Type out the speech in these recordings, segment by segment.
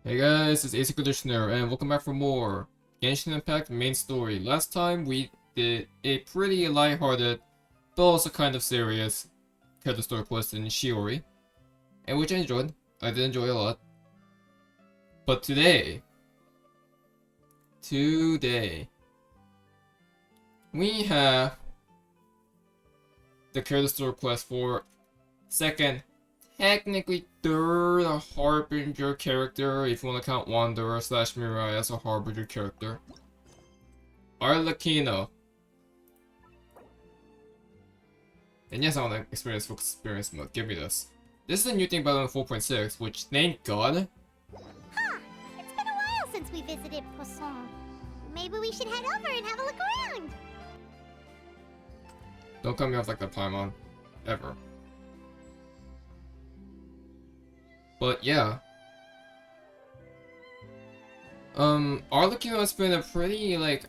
Hey guys, it's ACairconditioner and welcome back for more Genshin Impact main story. Last time we did a pretty lighthearted, but also kind of serious character story quest in Shiori, and which I enjoyed. I did enjoy a lot. But today, we have the character story quest for second, technically third Harbinger character, if you want to count Wanderer slash Mirai as a Harbinger character. Arlecchino. And yes, I want to experience focus experience mode. Give me this. This is a new thing about 4.6, which, thank God. Huh. It's been a while since we visited Poisson. Maybe we should head over and have a look around. Don't cut me off like that, Paimon. Ever. But yeah. Arlecchino has been a pretty, like,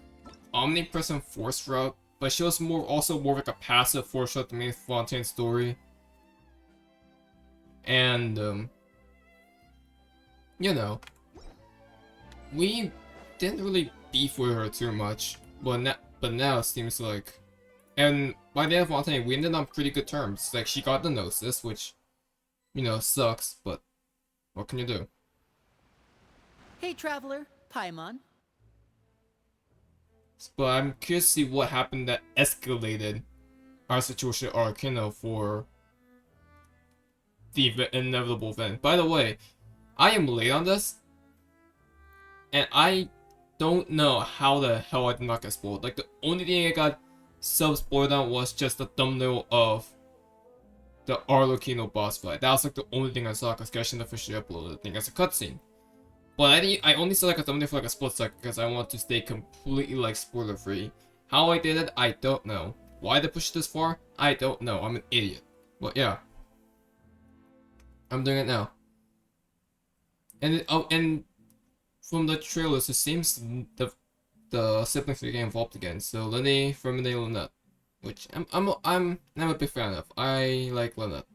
omnipresent force throughout, but she was also more like a passive force throughout the main Fontaine story. And, you know, we didn't really beef with her too much, but now it seems like, and by the end of Fontaine, we ended on pretty good terms. Like, she got the Gnosis, which, you know, sucks, but what can you do? Hey, Traveler, Paimon. But I'm curious to see what happened that escalated our situation at Arlecchino for the inevitable event. By the way, I am late on this, and I don't know how the hell I did not get spoiled. Like, the only thing I got sub-spoiled on was just the thumbnail of the Arlecchino boss fight. That was like the only thing I saw because Genshin officially uploaded the thing as a cutscene. But I only saw like a thumbnail for like a split second because I want to stay completely like spoiler free. How I did it, I don't know. Why they pushed this far, I don't know. I'm an idiot. But yeah, I'm doing it now. And from the trailers, it seems the siblings are getting involved again. So Lyney, Freminet, Lynette, which I'm a big fan of. I like Lynette.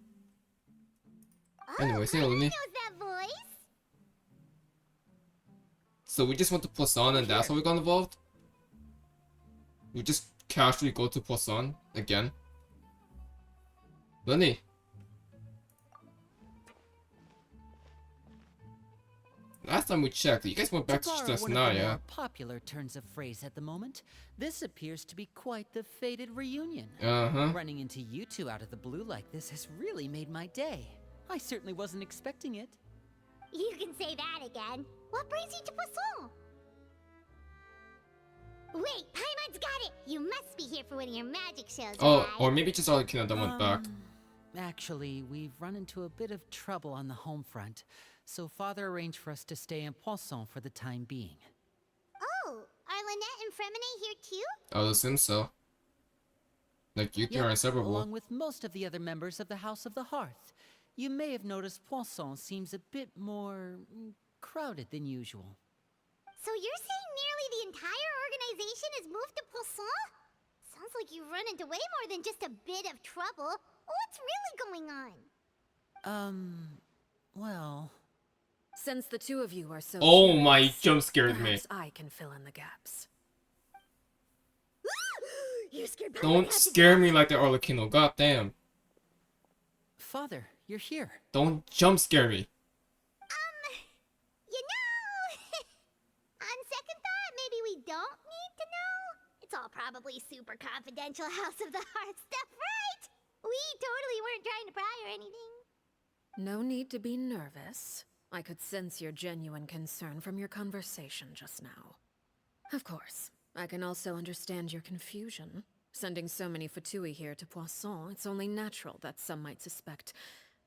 Anyway, say Lyney. Knows that voice. So we just went to Poisson and that's how we got involved? We just casually go to Poisson again? Lyney. Last time we checked, you guys went back to borrow one of the Stresnaya. more popular turns of phrase at the moment, this appears to be quite the fated reunion. Uh-huh. Running into you two out of the blue like this has really made my day. I certainly wasn't expecting it. You can say that again. What brings you to Poisson? Wait, Paimon's got it! You must be here for one of your magic shows, Oh, right? or maybe just Arlecchino that went back. Actually, we've run into a bit of trouble on the home front, so Father arranged for us to stay in Poisson for the time being. Oh, are Lynette and Freminet here too? I would assume so. Like, you two are inseparable. Along with most of the other members of the House of the Hearth. You may have noticed Poisson seems a bit more crowded than usual. So you're saying nearly the entire organization has moved to Poisson? Sounds like you've run into way more than just a bit of trouble. What's really going on? Well... Since the two of you are so Oh curious, my, jump scared me. perhaps I can fill in the gaps. You scared Paimon Don't half to scare death. me like the Arlecchino, goddamn. Father, you're here. Don't jump scare me. You know, on second thought, maybe we don't need to know. It's all probably super confidential House of the Heart stuff, right? We totally weren't trying to pry or anything. No need to be nervous. I could sense your genuine concern from your conversation just now. Of course, I can also understand your confusion. Sending so many Fatui here to Poisson, it's only natural that some might suspect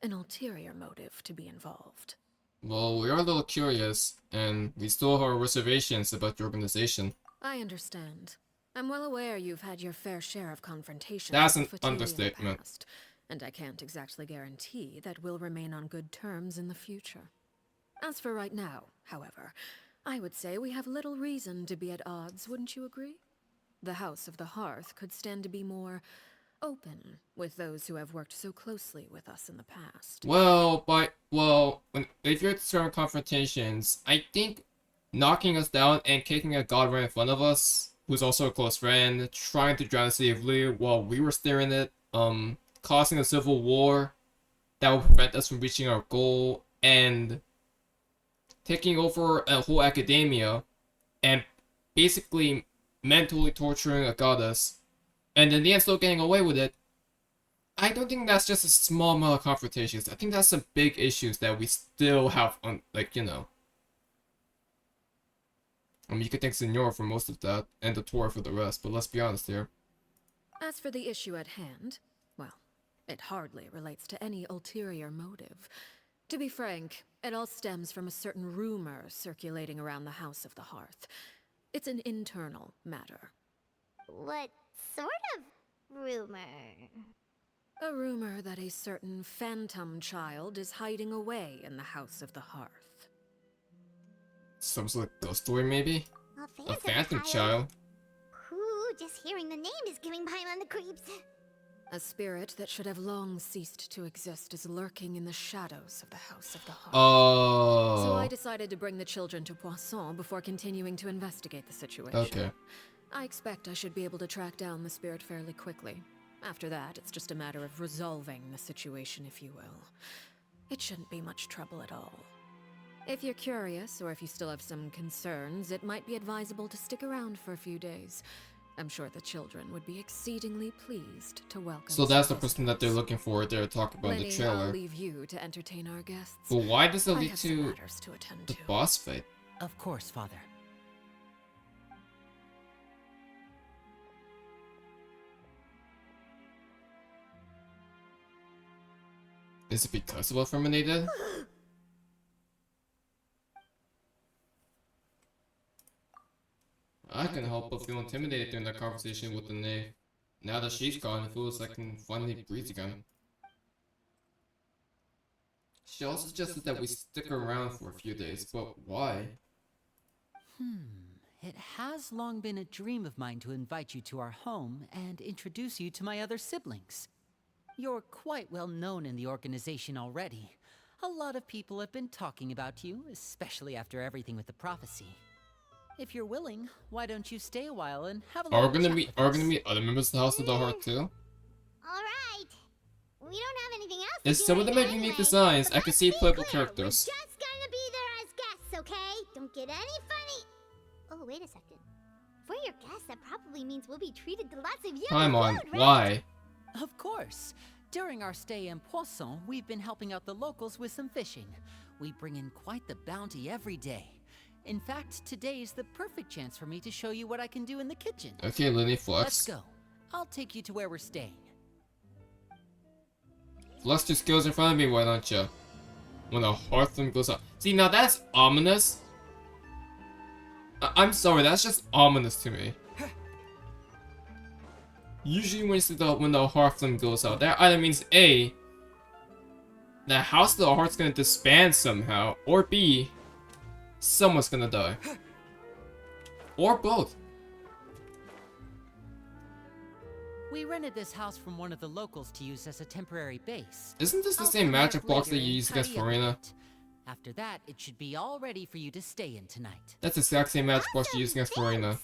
an ulterior motive to be involved. Well, we are a little curious, and we still have our reservations about the organization. I understand. I'm well aware you've had your fair share of confrontations That's with an Fatui in the understatement. past, and I can't exactly guarantee that we'll remain on good terms in the future. As for right now, however, I would say we have little reason to be at odds, wouldn't you agree? The House of the Hearth could stand to be more open with those who have worked so closely with us in the past. Well, if you're certain confrontations, I think knocking us down and kicking a god right in front of us, who's also a close friend, trying to drown the city of Lee while we were steering it, causing a civil war that will prevent us from reaching our goal, and taking over a whole academia, and basically mentally torturing a goddess, and in the end still getting away with it. I don't think that's just a small amount of confrontations. I think that's some big issues that we still have on, like, you know. I mean, you could thank Senor for most of that, and the tour for the rest, but let's be honest here. As for the issue at hand, well, it hardly relates to any ulterior motive. To be frank, it all stems from a certain rumor circulating around the House of the Hearth. It's an internal matter. What sort of rumor? A rumor that a certain phantom child is hiding away in the House of the Hearth. Some sort of ghost story, maybe? A phantom child? Ooh, just hearing the name is giving Paimon the creeps. A spirit that should have long ceased to exist is lurking in the shadows of the House of the Hearth. Oh. So I decided to bring the children to Poisson before continuing to investigate the situation. Okay. I expect I should be able to track down the spirit fairly quickly. After that, it's just a matter of resolving the situation, if you will. It shouldn't be much trouble at all. If you're curious, or if you still have some concerns, it might be advisable to stick around for a few days. I'm sure the children would be exceedingly pleased to welcome. So that's the person that they're looking for. They're talking about in the Lyney, trailer. I'll leave you to entertain our guests. But why does it I lead have some to matters to attend the to. boss fight? Of course, Father. Is it because of what Freminet did? I can help but feel intimidated during that conversation with the knave. Now that she's gone, it feels like I can finally breathe again. She also suggested that we stick around for a few days, but why? It has long been a dream of mine to invite you to our home and introduce you to my other siblings. You're quite well known in the organization already. A lot of people have been talking about you, especially after everything with the prophecy. If you're willing, why don't you stay a while and have a Are little we gonna chat meet with us? other members of the House of the Heart too? Alright. We don't have anything else If to do some of them right have now unique anyway, designs, but I can let's see be playable clear, characters. We're just gonna be there as guests, okay? Don't get any funny. Oh, wait a second. For your guests, that probably means we'll be treated to lots of yummy Paimon, food, right? why? Of course. During our stay in Poisson, we've been helping out the locals with some fishing. We bring in quite the bounty every day. In fact, today's the perfect chance for me to show you what I can do in the kitchen. Okay, Lyney, Let's flex. go. I'll take you to where we're staying. Flex your skills in front of me, why don't you? When the Hearth-Flame Goes Out. See, now that's ominous. I'm sorry, that's just ominous to me. Usually when you see when the Hearth-Flame goes out, that either means A, the House of the Heart's gonna disband somehow, or B, someone's gonna die. Or both. We rented this house from one of the locals to use as a temporary base. Isn't this the I'll same come magic back box that later you and used against tidy up a Freminet? bit. After that, it should be all ready for you to stay in tonight. That's the exact same magic box you used against Freminet.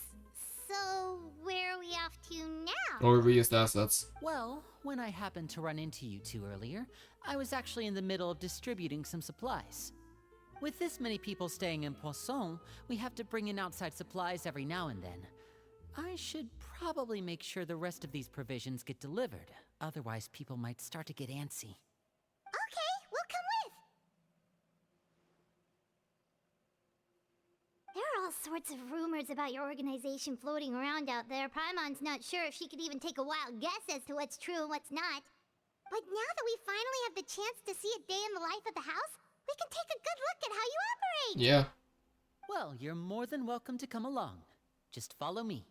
So, where are we off to now? Or reused assets. Well, when I happened to run into you two earlier, I was actually in the middle of distributing some supplies. With this many people staying in Poisson, we have to bring in outside supplies every now and then. I should probably make sure the rest of these provisions get delivered, otherwise people might start to get antsy. Okay, we'll come with. There are all sorts of rumors about your organization floating around out there. Paimon's not sure if she could even take a wild guess as to what's true and what's not. But now that we finally have the chance to see a day in the life of the house, we can take a good look at how you operate. Yeah. Well, you're more than welcome to come along. Just follow me.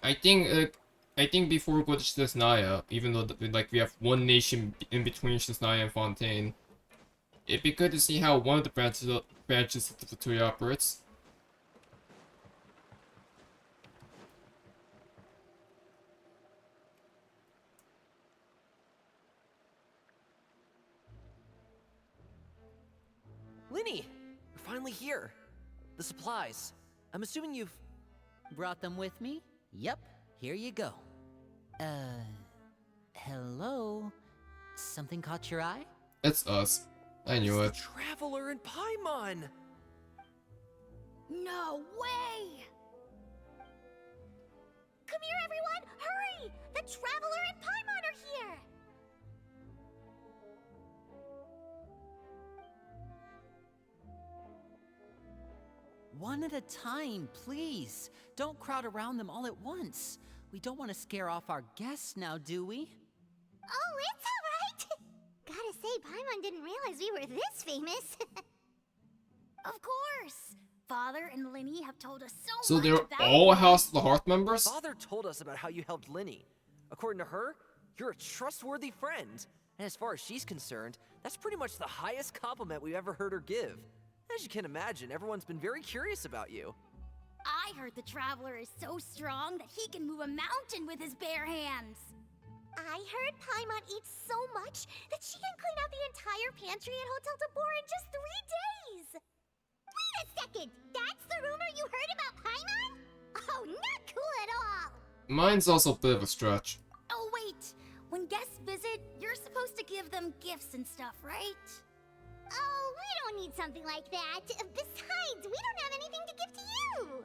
I think before we go to Shisnaya, even though like we have one nation in between Shisnaya and Fontaine, it'd be good to see how one of the branches of the Fatui operates. Lyney, you're finally here. The supplies. I'm assuming you've... Brought them with me? Yep, here you go. Hello? Something caught your eye? It's us. I knew it. It's the Traveler and Paimon! No way! Come here, everyone! Hurry! The Traveler and Paimon are here! One at a time, please. Don't crowd around them all at once. We don't want to scare off our guests now, do we? Oh, it's alright! Gotta say, Paimon didn't realize we were this famous. Of course! Father and Lyney have told us so So much they're about all you. House of the Hearth members? Father told us about how you helped Lyney. According to her, you're a trustworthy friend. And as far as she's concerned, that's pretty much the highest compliment we've ever heard her give. As you can imagine, everyone's been very curious about you. I heard the Traveler is so strong that he can move a mountain with his bare hands. I heard Paimon eats so much that she can clean out the entire pantry at Hotel Tabor in just 3 days. Wait a second! That's the rumor you heard about Paimon? Oh, not cool at all! Mine's also a bit of a stretch. Oh, wait. When guests visit, you're supposed to give them gifts and stuff, right? Oh, we don't need something like that. Besides, we don't have anything to give to you.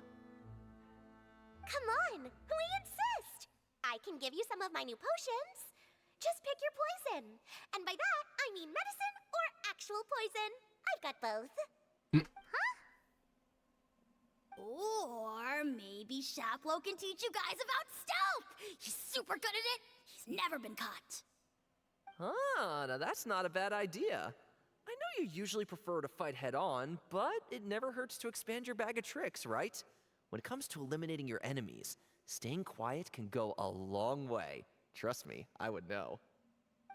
Come on, we insist. I can give you some of my new potions. Just pick your poison. And by that, I mean medicine or actual poison. I've got both. Huh? Or maybe Shaplo can teach you guys about stealth. He's super good at it. He's never been caught. Ah, now that's not a bad idea. I know you usually prefer to fight head-on, but it never hurts to expand your bag of tricks, right? When it comes to eliminating your enemies, staying quiet can go a long way. Trust me, I would know.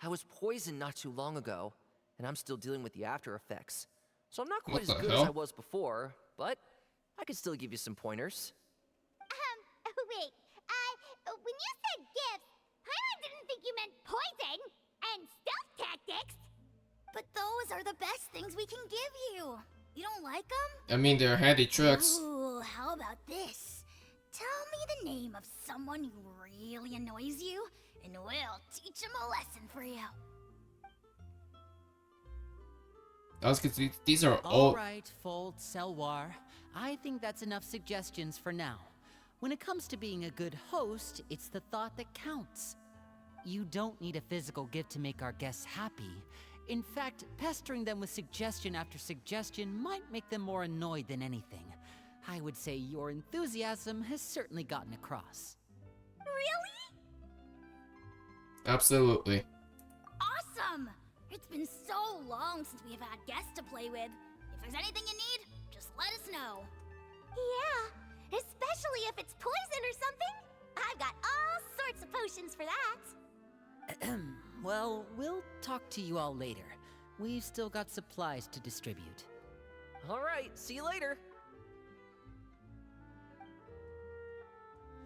I was poisoned not too long ago, and I'm still dealing with the after effects. So I'm not quite as good as I was before, but I can still give you some pointers. Wait, when you said gifts, Paimon didn't think you meant poison and stealth tactics. But those are the best things we can give you. You don't like them? I mean, they're handy tricks. Ooh, how about this? Tell me the name of someone who really annoys you, and we'll teach him a lesson for you. That's because these are all... Alright, Fold, Selwar. I think that's enough suggestions for now. When it comes to being a good host, it's the thought that counts. You don't need a physical gift to make our guests happy. In fact, pestering them with suggestion after suggestion might make them more annoyed than anything. I would say your enthusiasm has certainly gotten across. Really? Absolutely. Awesome! It's been so long since we've had guests to play with. If there's anything you need, just let us know. Yeah, especially if it's poison or something. I've got all sorts of potions for that. Well, we'll talk to you all later. We've still got supplies to distribute. Alright, see you later.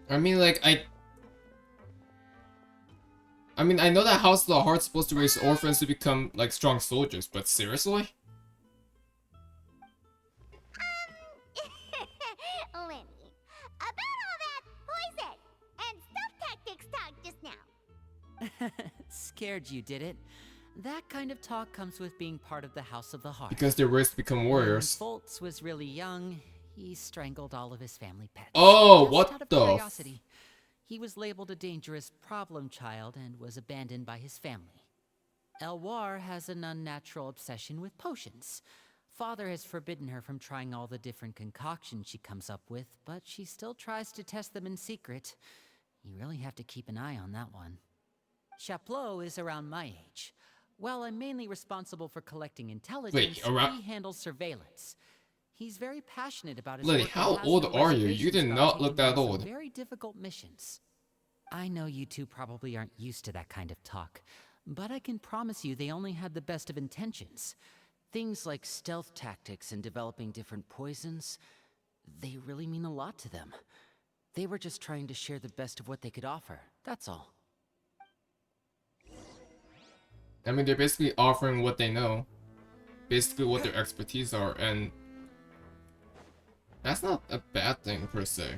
I mean, like, I mean, I know that House of the Heart's supposed to raise orphans to become, like, strong soldiers, but seriously? Lyney, about all that poison and stealth tactics talk just now. Scared you, did it? That kind of talk comes with being part of the House of the Heart. Because they're raised to become warriors. When Foltz was really young, he strangled all of his family pets. Oh, Just what out of the curiosity. He was labeled a dangerous problem child and was abandoned by his family. Elwar has an unnatural obsession with potions. Father has forbidden her from trying all the different concoctions she comes up with, but she still tries to test them in secret. You really have to keep an eye on that one. Chaplot is around my age. While I'm mainly responsible for collecting intelligence, he handles surveillance. He's very passionate about his Lyney, work how and has old no are you? You reservations did about not taking look that on some old. Very difficult missions. I know you two probably aren't used to that kind of talk, but I can promise you they only had the best of intentions. Things like stealth tactics and developing different poisons, they really mean a lot to them. They were just trying to share the best of what they could offer, that's all. I mean, they're basically offering what they know. basically what their expertise are, and that's not a bad thing per se.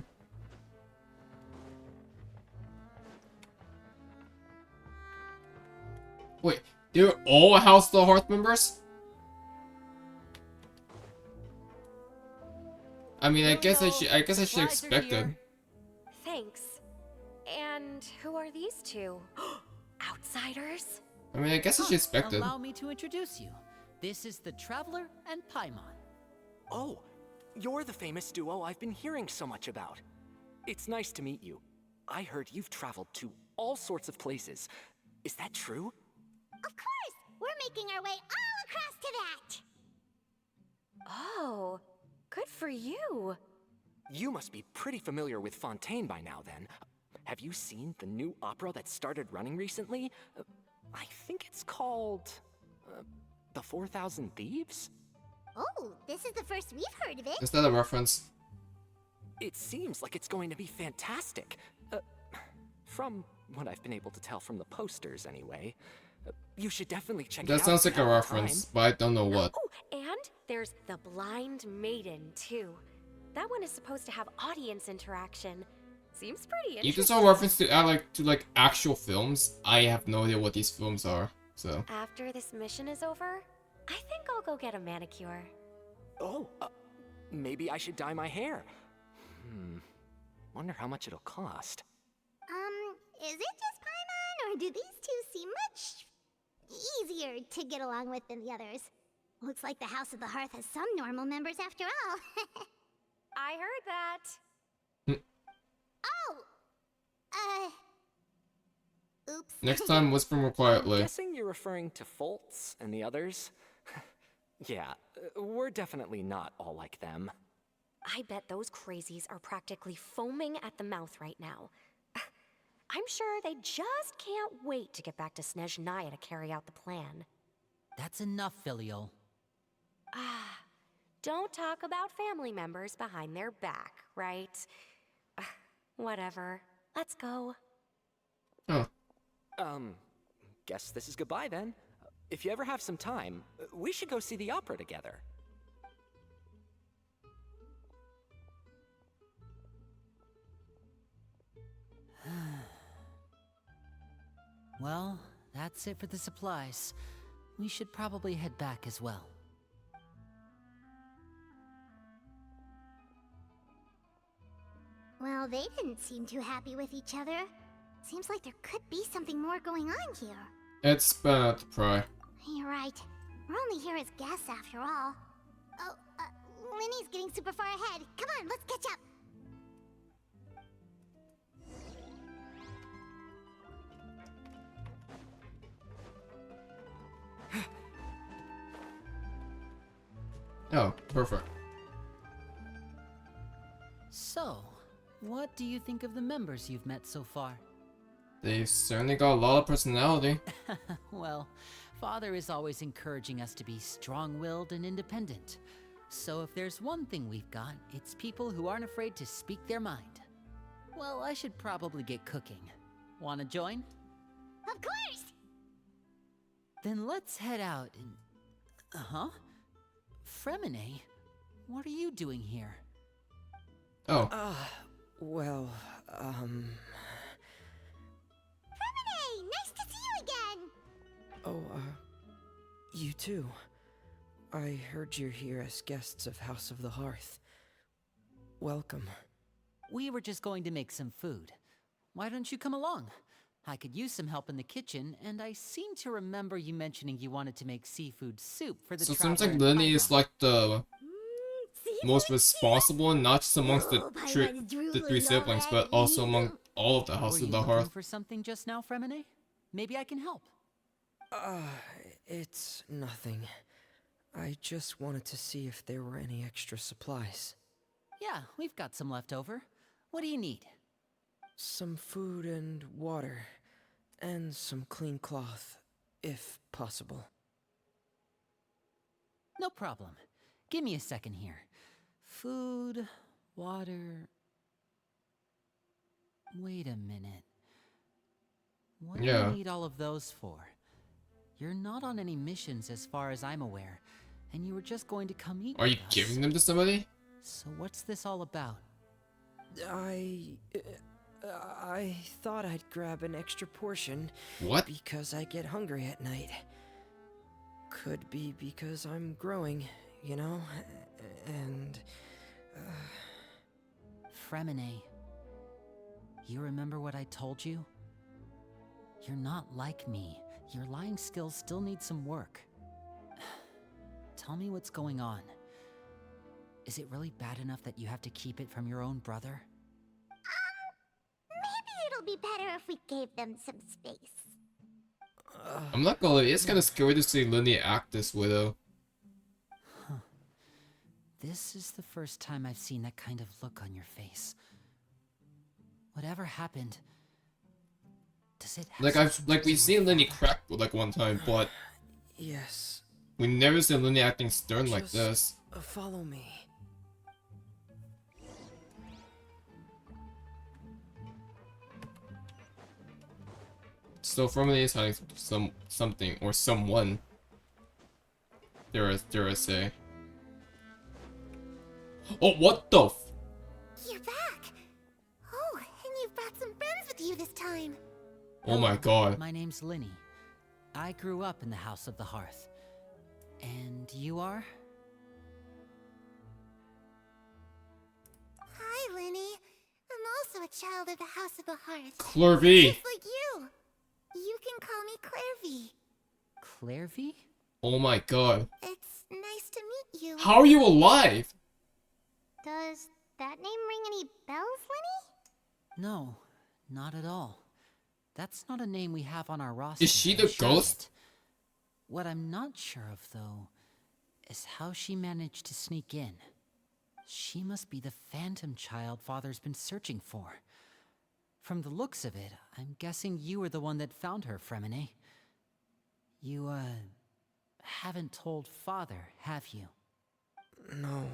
Wait, they're all House of the Hearth members? I mean, I guess I should expect it. Thanks. And who are these two? Outsiders? I mean, I guess I should expect it. Allow me to introduce you. This is the Traveler and Paimon. Oh, you're the famous duo I've been hearing so much about. It's nice to meet you. I heard you've traveled to all sorts of places. Is that true? Of course! We're making our way all across to that! Oh, good for you. You must be pretty familiar with Fontaine by now, then. Have you seen the new opera that started running recently? I think it's called... The 4,000 Thieves? Oh, this is the first we've heard of it. Is that a reference? It seems like it's going to be fantastic. From what I've been able to tell from the posters, anyway. You should definitely check it out. That sounds like a reference, but I don't know what. Oh, and there's the Blind Maiden, too. That one is supposed to have audience interaction. Seems pretty interesting. If it's all reference to actual films, I have no idea what these films are. So After this mission is over, I think I'll go get a manicure. Oh, maybe I should dye my hair. Wonder how much it'll cost. Is it just Paimon, or do these two seem much easier to get along with than the others? Looks like the House of the Hearth has some normal members after all. I heard that. Oops. next time, whisper more I'm quietly. guessing you're referring to Foltz and the others? Yeah, we're definitely not all like them. I bet those crazies are practically foaming at the mouth right now. I'm sure they just can't wait to get back to Snezhnaya to carry out the plan. That's enough, Filial. Don't talk about family members behind their back, right? Whatever. Let's go. Oh, Guess this is goodbye then. If you ever have some time, we should go see the opera together. Well, that's it for the supplies. We should probably head back as well. Well, they didn't seem too happy with each other. Seems like there could be something more going on here. it's bad to pry. You're right. We're only here as guests after all. Oh, Lyney's getting super far ahead. Come on, let's catch up. Oh, perfect. So, what do you think of the members you've met so far? They certainly got a lot of personality. Well, Father is always encouraging us to be strong-willed and independent. So if there's one thing we've got, it's people who aren't afraid to speak their mind. Well, I should probably get cooking. Wanna join? Of course! Then let's head out and... Huh? Freminet? What are you doing here? Oh, Well, Freminet! Nice to see you again! oh, you too. I heard you're here as guests of House of the Hearth. Welcome. We were just going to make some food. Why don't you come along? I could use some help in the kitchen, and I seem to remember you mentioning you wanted to make seafood soup for the so it seems like traveler and Lyney is Paimon. like the See most responsible, not just amongst the Oh, three Paimon's drooling siblings, but also already. among all of the House Were of you the looking Hearth. for something just now, Freminet? Maybe I can help. It's nothing. I just wanted to see if there were any extra supplies. Yeah, we've got some left over. What do you need? Some food and water. And some clean cloth, if possible. No problem. Give me a second here. Food, water... Wait a minute. What do Yeah. you need all of those for? You're not on any missions as far as I'm aware, and you were just going to come eat Are you with us. giving them to somebody? So what's this all about? I thought I'd grab an extra portion. What? Because I get hungry at night. Could be because I'm growing, you know? And... Freminet, you remember what I told you? You're not like me. Your lying skills still need some work. Tell me what's going on. Is it really bad enough that you have to keep it from your own brother? Maybe it'll be better if we gave them some space. I'm not gonna lie, it's kind of scary to see Lyney act this way though. Huh. This is the first time I've seen that kind of look on your face. Whatever happened? Does it have We've seen Lyney crack like one time, but yes. we never seen Lyney acting stern like this. Follow me. So Freminet is hiding something or someone. Dare I say? Oh, what the? You're back! Oh, and you've brought some friends with you this time. Oh my god. My name's Lyney. I grew up in the House of the Hearth. And you are? Hi, Lyney. I'm also a child of the House of the Hearth. Clervie. Just like you. You can call me Clervie. Clervie? Oh my god. It's nice to meet you. How are you alive? Does that name ring any bells, Lyney? No, not at all. That's not a name we have on our roster. Is she to the show ghost? it. What I'm not sure of, though, is how she managed to sneak in. She must be the phantom child Father's been searching for. From the looks of it, I'm guessing you were the one that found her, Freminet. You, haven't told Father, have you? No,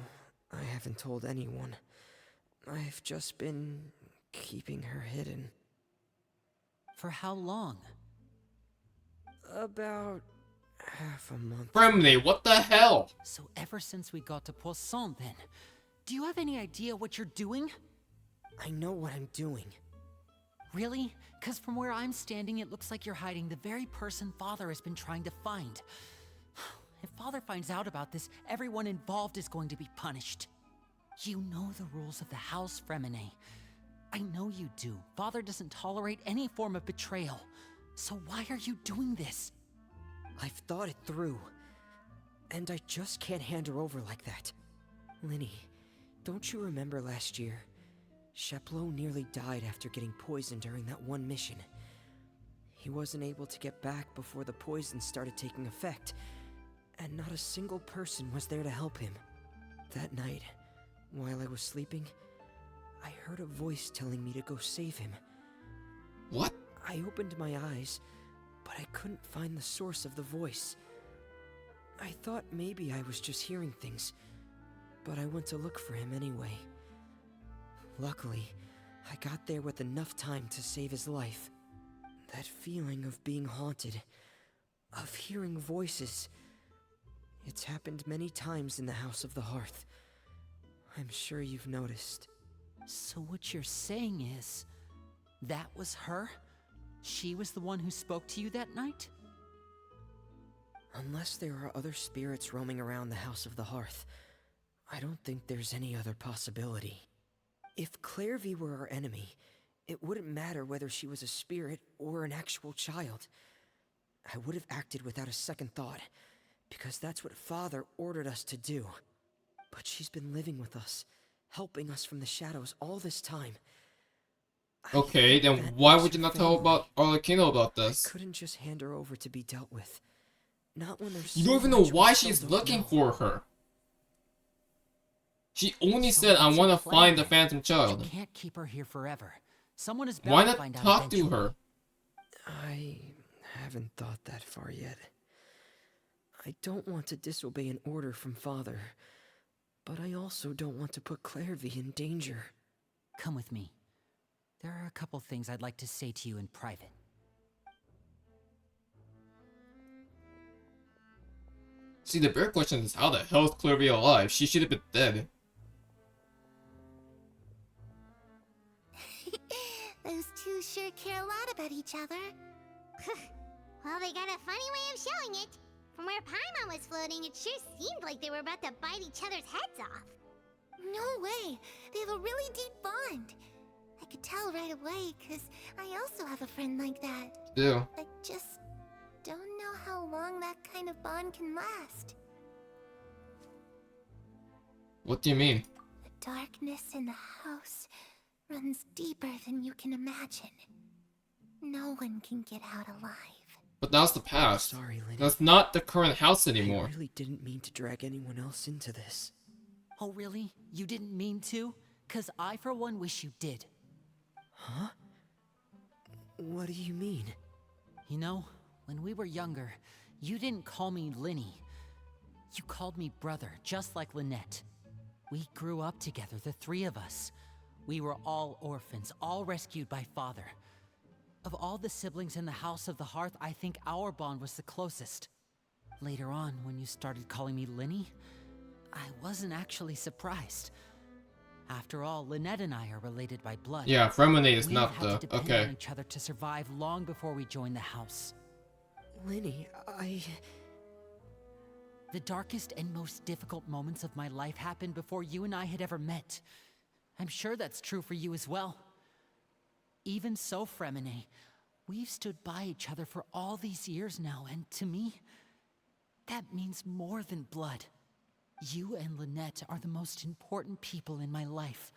I haven't told anyone. I've just been keeping her hidden. For how long? About half a month. Freminet, what the hell? So ever since we got to Poisson, then. Do you have any idea what you're doing? I know what I'm doing. Really? Because from where I'm standing, it looks like you're hiding the very person Father has been trying to find. If Father finds out about this, everyone involved is going to be punished. You know the rules of the house, Freminet. I know you do. Father doesn't tolerate any form of betrayal. So why are you doing this? I've thought it through. And I just can't hand her over like that. Lyney, don't you remember last year? Sheplo nearly died after getting poisoned during that one mission. He wasn't able to get back before the poison started taking effect, and not a single person was there to help him. That night, while I was sleeping, I heard a voice telling me to go save him. What? I opened my eyes, but I couldn't find the source of the voice. I thought maybe I was just hearing things, but I went to look for him anyway. Luckily, I got there with enough time to save his life. That feeling of being haunted, of hearing voices, it's happened many times in the House of the Hearth. I'm sure you've noticed. So what you're saying is, that was her? She was the one who spoke to you that night? Unless there are other spirits roaming around the House of the Hearth, I don't think there's any other possibility. If Clervie were our enemy, it wouldn't matter whether she was a spirit or an actual child. I would have acted without a second thought, because that's what Father ordered us to do. But she's been living with us, helping us from the shadows all this time. Okay, then why would you not tell about Arlecchino about this? I couldn't just hand her over to be dealt with. Not when there's You don't even know why she's looking for her. She only said, I want to find the phantom child. You can't keep her here forever. Someone is Why bound to not find out talk to eventually. her? I haven't thought that far yet. I don't want to disobey an order from Father, but I also don't want to put Clervie in danger. Come with me. There are a couple things I'd like to say to you in private. See, the bigger question is how the hell is Clervie alive? She should have been dead. Those two sure care a lot about each other. Well, they got a funny way of showing it. From where Paimon was floating, it sure seemed like they were about to bite each other's heads off. No way! They have a really deep bond. I could tell right away, because I also have a friend like that. Yeah. I just don't know how long that kind of bond can last. What do you mean? The darkness in the house runs deeper than you can imagine. No one can get out alive. But that's the past. Sorry, Lynette. That's not the current house anymore. I really didn't mean to drag anyone else into this. Oh, really? You didn't mean to? 'Cause I, for one, wish you did. Huh? What do you mean? You know, when we were younger, you didn't call me Lyney. You called me brother, just like Lynette. We grew up together, the three of us. We were all orphans, all rescued by father. Of all the siblings in the House of the Hearth, I think our bond was the closest. Later on, when you started calling me Lyney, I wasn't actually surprised. After all, Lynette and I are related by blood. Yeah, Freminet is We not had to the... depend Okay. on each other to survive long before we joined the house. Lyney, The darkest and most difficult moments of my life happened before you and I had ever met. I'm sure that's true for you as well. Even so, Freminet, we've stood by each other for all these years now, and to me, that means more than blood. You and Lynette are the most important people in my life.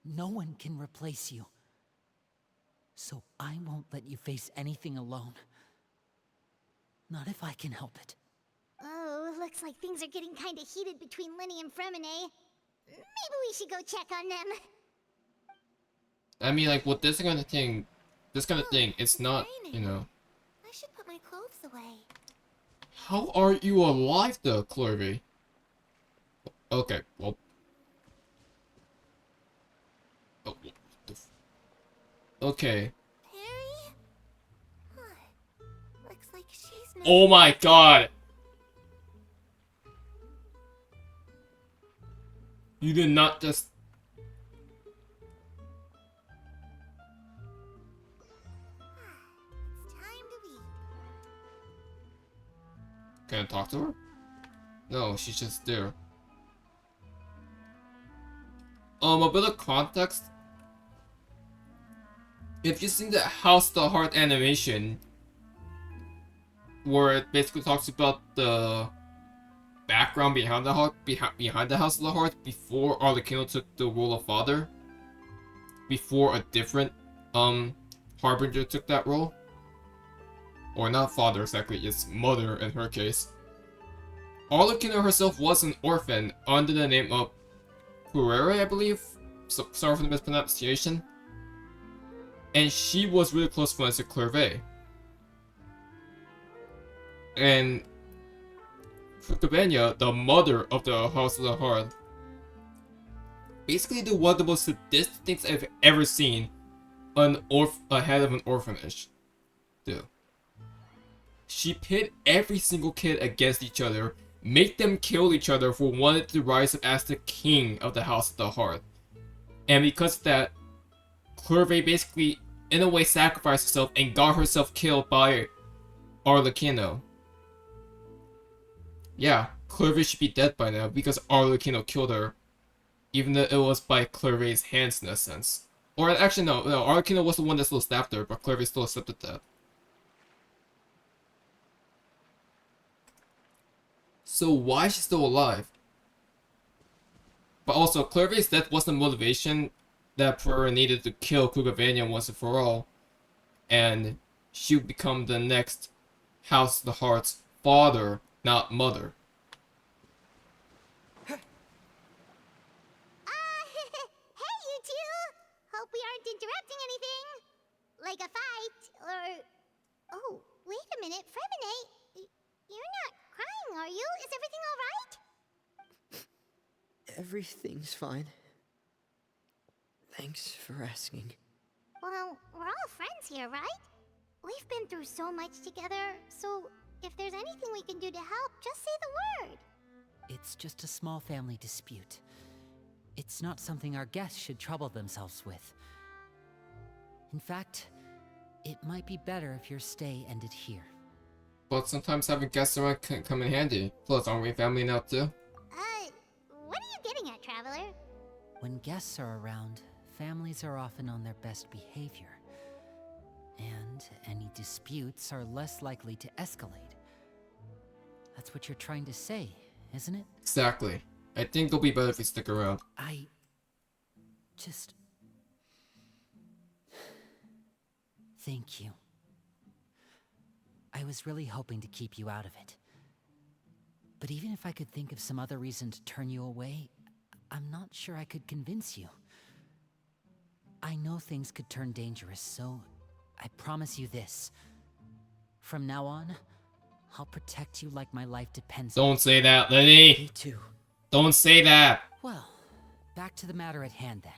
No one can replace you. So I won't let you face anything alone. Not if I can help it. Oh, looks like things are getting kinda heated between Lyney and Freminet. Maybe we should go check on them. I mean, like, with this kind of thing, it's not, you know... I should put my clothes away. How are you alive, though, Clervie? Okay, well... Oh, what the f... Okay. Perry? Huh. Looks like she's not... Oh my god! You did not just... It's time to eat. Can I talk to her? No, she's just there. A bit of context. If you've seen the House of the Heart animation, where it basically talks about the background behind the behind the House of the Heart before Arlecchino took the role of father, before a different harbinger took that role, or not father exactly, it's mother in her case. Arlecchino herself was an orphan under the name of Curere, I believe. So, sorry for the mispronunciation. And she was really close friends with Clervie. And Freminet, the mother of the House of the Hearth, basically did one of the most sadistic things I've ever seen a head of an orphanage do. She pit every single kid against each other, make them kill each other for wanting to rise up as the king of the House of the Hearth. And because of that, Clervie basically, in a way, sacrificed herself and got herself killed by Arlecchino. Yeah, Clervie should be dead by now because Arlecchino killed her, even though it was by Clervie's hands in a sense. Or actually, no, Arlecchino was the one that still stabbed her, but Clervie still accepted that. So why is she still alive? But also, Clervie's death wasn't motivation that Pereira needed to kill Kugavania once and for all, and she would become the next House of the Heart's father, not mother. Hey, you two! Hope we aren't interrupting anything. Like a fight, or... Oh, wait a minute, Freminet. You're not crying, are you? Is everything alright? Everything's fine. Thanks for asking. Well, we're all friends here, right? We've been through so much together, so If there's anything we can do to help, just say the word. It's just a small family dispute. It's not something our guests should trouble themselves with. In fact, it might be better if your stay ended here. But sometimes having guests around can come in handy. Plus, aren't we family now too? What are you getting at, Traveler? When guests are around, families are often on their best behavior. And any disputes are less likely to escalate. That's what you're trying to say, isn't it? Exactly. I think it'll be better if we stick around. I just... Thank you. I was really hoping to keep you out of it. But even if I could think of some other reason to turn you away, I'm not sure I could convince you. I know things could turn dangerous, so I promise you this. From now on, I'll protect you like my life depends on it. Don't say that, Lyney! Me too. Don't say that! Well, back to the matter at hand then.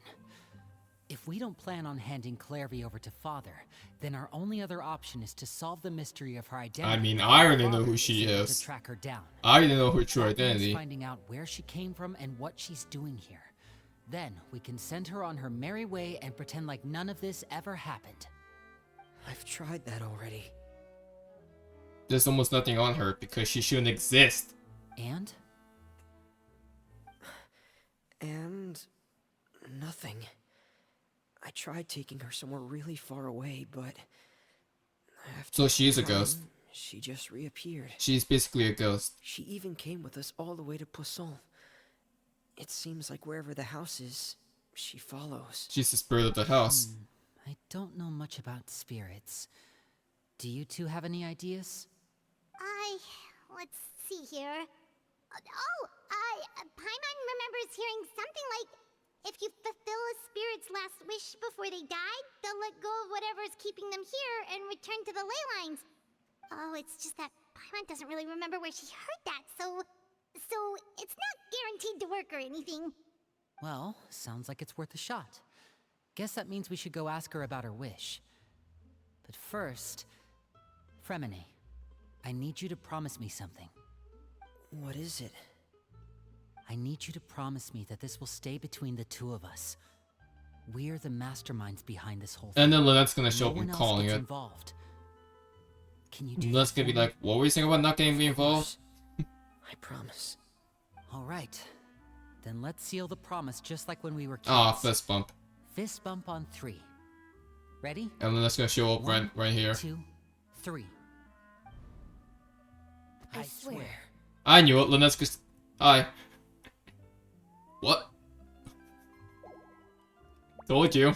If we don't plan on handing Clervie over to Father, then our only other option is to solve the mystery of her identity. I mean, I already know who she is. To track her down. I already know her true That means identity. finding out where she came from and what she's doing here. Then we can send her on her merry way and pretend like none of this ever happened. I've tried that already. There's almost nothing on her because she shouldn't exist. And? And... nothing. I tried taking her somewhere really far away, but... after So she is a some time, ghost. She just reappeared. She's basically a ghost. She even came with us all the way to Poisson. It seems like wherever the house is, she follows. She's the spirit of the house. I don't know much about spirits. Do you two have any ideas? Let's see here. Paimon remembers hearing something like, if you fulfill a spirit's last wish before they died, they'll let go of whatever's keeping them here and return to the ley lines. Oh, it's just that Paimon doesn't really remember where she heard that, so it's not guaranteed to work or anything. Well, sounds like it's worth a shot. Guess that means we should go ask her about her wish. But first, Freminet, I need you to promise me something. What is it? I need you to promise me that this will stay between the two of us. We're the masterminds behind this whole thing. And then Lynette's gonna show up No and one calling else it. gets involved. Can you do Lynette's that gonna be for me? like, what were you saying about not getting me involved? I promise. All right. Then let's seal the promise just like when we were kids. Ah, fist bump. Fist bump on 3. Ready? And Lynette's gonna show up right here. 2, 3. I swear. I knew it. Lynette's just... Hi. What? Told you.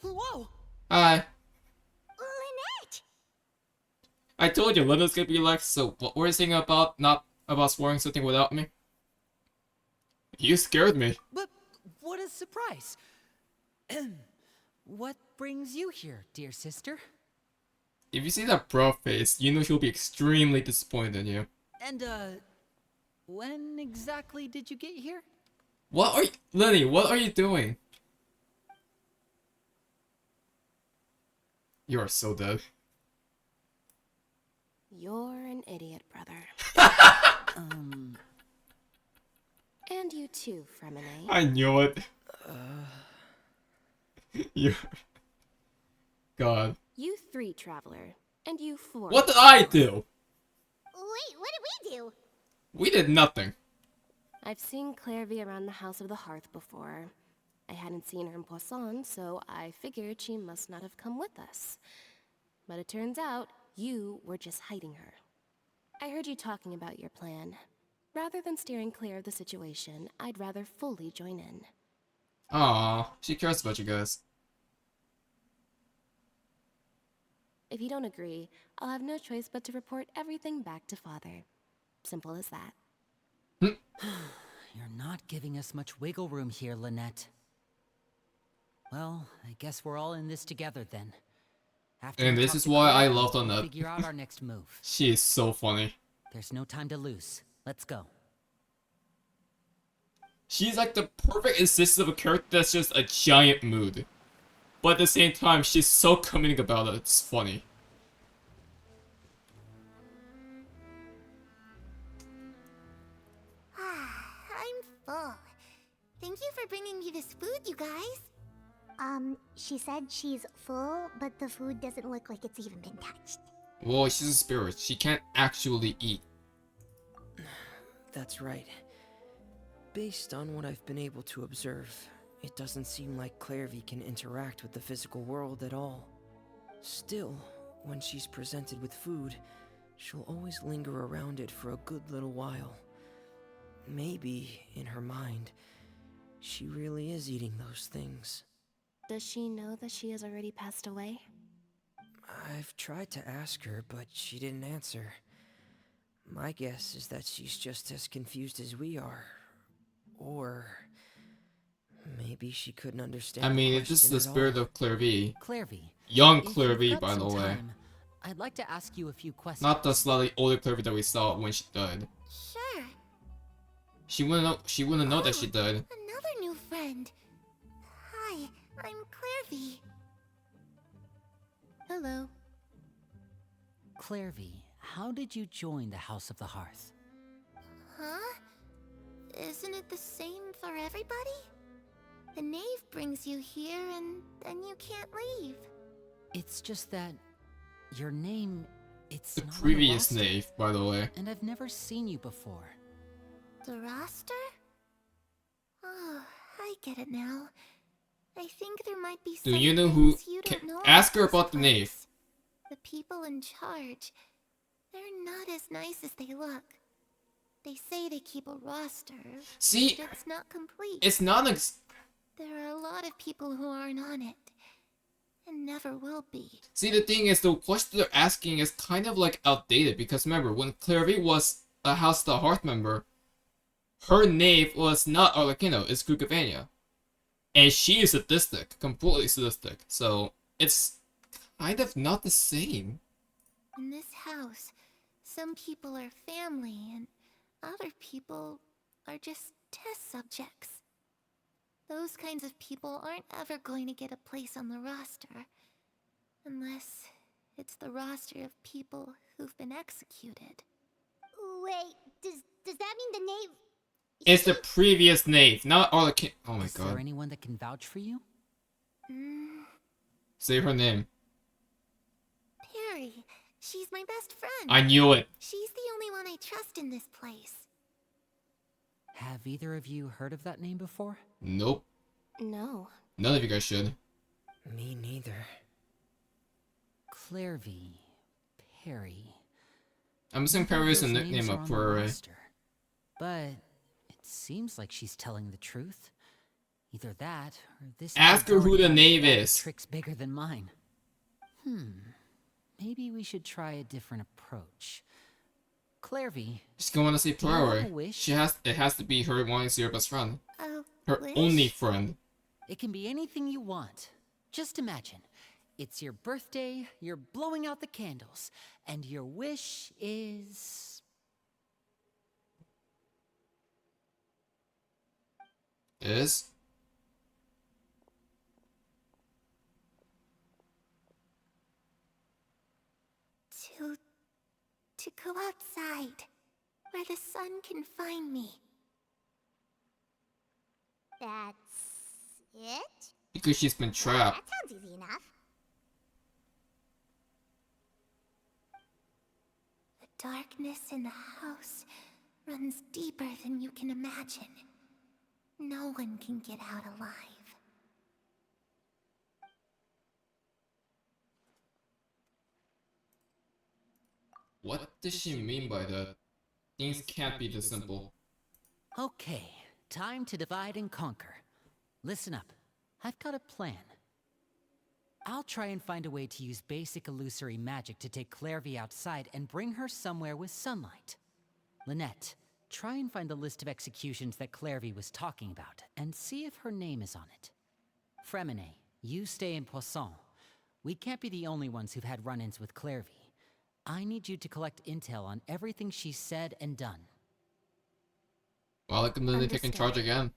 Whoa! Hi. Lynette! I told you, Lynette's gonna be like, so what were you saying about not about swearing something without me? You scared me. But what a surprise. What brings you here, dear sister? If you see that bro face, you know she'll be extremely disappointed in you. And, when exactly did you get here? What are you... Lyney, what are you doing? You are so dead. You're an idiot, brother. And you too, Freminet. I knew it. You... God. You 3, Traveler. And you 4. What did I do? Wait, what did we do? We did nothing. I've seen Clervie around the House of the Hearth before. I hadn't seen her in Poisson, so I figured she must not have come with us. But it turns out, you were just hiding her. I heard you talking about your plan. Rather than steering clear of the situation, I'd rather fully join in. Aw, she cares about you guys. If you don't agree, I'll have no choice but to report everything back to Father. Simple as that. You're not giving us much wiggle room here, Lynette. Well, I guess we're all in this together then. After And we this talk is to why I Clervie, love we'll Lynette. figure out our next move. She is so funny. There's no time to lose. Let's go. She's like the perfect instance of a character that's just a giant mood. But at the same time, she's so comedic about it, it's funny. I'm full. Thank you for bringing me this food, you guys. She said she's full, but the food doesn't look like it's even been touched. Well, she's a spirit. She can't actually eat. That's right. Based on what I've been able to observe, it doesn't seem like Clervie can interact with the physical world at all. Still, when she's presented with food, she'll always linger around it for a good little while. Maybe, in her mind, she really is eating those things. Does she know that she has already passed away? I've tried to ask her, but she didn't answer. My guess is that she's just as confused as we are. Or maybe she couldn't understand. I mean, this is the spirit of Clervie. Clervie. Young if you've Clervie, got by the some way. time, I'd like to ask you a few questions. Not the slightly older Clervie that we saw when she died. Sure. She wouldn't know. She wouldn't know that she died. Another new friend. Hi, I'm Clervie. Hello. Clervie, how did you join the House of the Hearth? Huh? Isn't it the same for everybody? The knave brings you here and then you can't leave. It's just that your name, it's The not on the previous roster, knave, by the way. and I've never seen you before. The roster? Oh, I get it now. I think there might be Do some you know who? things you don't know Ask her this about the knave. place. The people in charge, they're not as nice as they look. They say they keep a roster, See, but it's not complete. it's not There are a lot of people who aren't on it, and never will be. See, the thing is, the question they're asking is kind of like outdated because remember, when Clervie was a House of the Hearth member, her knave was not Arlecchino, it's Cucavania. And she is sadistic, completely sadistic, so it's kind of not the same. In this house, some people are family, and other people are just test subjects. Those kinds of people aren't ever going to get a place on the roster, unless it's the roster of people who've been executed. Wait, does that mean the knave... It's the previous knave, not Arlecchino. Oh my Is god. there anyone that can vouch for you? Say her name. Perry. She's my best friend. I knew it. She's the only one I trust in this place. Have either of you heard of that name before? Nope. No. None of you guys should. Me neither. Clervie. Perry. I'm assuming Perry is a Those nickname names are of on the Perry. roster. But it seems like she's telling the truth. Either that, or this Ask kid's her who already the got knave bag of is. tricks bigger than mine. Maybe we should try a different approach. Clervie, She's gonna want to see do you have a Perry. wish? It has to be her wanting to see her best friend. Her Wish? only friend. It can be anything you want. Just imagine. It's your birthday, you're blowing out the candles, and your wish is... Is? To go outside, where the sun can find me. That's it? Because she's been trapped. That sounds easy enough. The darkness in the house runs deeper than you can imagine. No one can get out alive. What does she mean by that? Things can't be this simple. Okay, time to divide and conquer. Listen up. I've got a plan. I'll try and find a way to use basic illusory magic to take Clervie outside and bring her somewhere with sunlight. Lynette, try and find the list of executions that Clervie was talking about, and see if her name is on it. Freminet, you stay in Poisson. We can't be the only ones who've had run-ins with Clervie. I need you to collect intel on everything she's said and done. Well, I can literally take in charge again.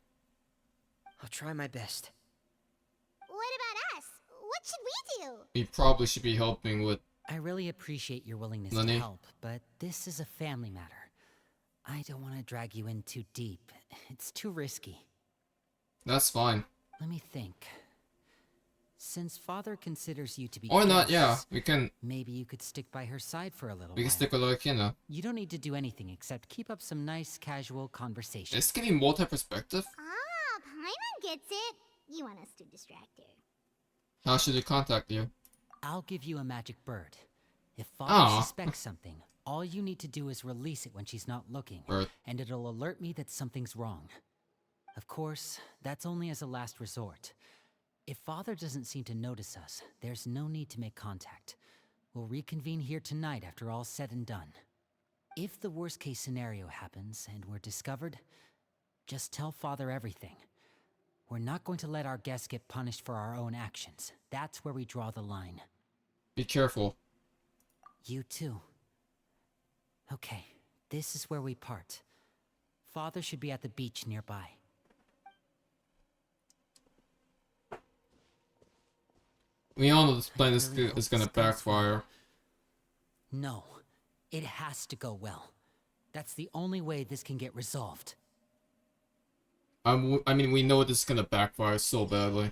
I'll try my best. What about us? what should we do? We probably should be helping with. I really appreciate your willingness to Lyney? help, but this is a family matter. I don't want to drag you in too deep. It's too risky. That's fine. Let me think. Since Father considers you to be Or not, close, yeah. We can maybe you could stick by her side for a little we can while. stick with Arlecchino. You don't need to do anything except keep up some nice casual conversation. It's getting multi-perspective. Ah, Paimon gets it. You want us to distract her. How should we contact you? I'll give you a magic bird. If Father Aw. suspects something, all you need to do is release it when she's not looking, Bird. and it'll alert me that something's wrong. Of course, that's only as a last resort. If Father doesn't seem to notice us, there's no need to make contact. We'll reconvene here tonight after all's said and done. If the worst case scenario happens and we're discovered, just tell Father everything. We're not going to let our guests get punished for our own actions. That's where we draw the line. Be careful. You too. Okay, this is where we part. Father should be at the beach nearby. We all know this plan is really hope gonna this goes well. backfire. No, it has to go well. That's the only way this can get resolved. I mean, we know this is gonna backfire so badly.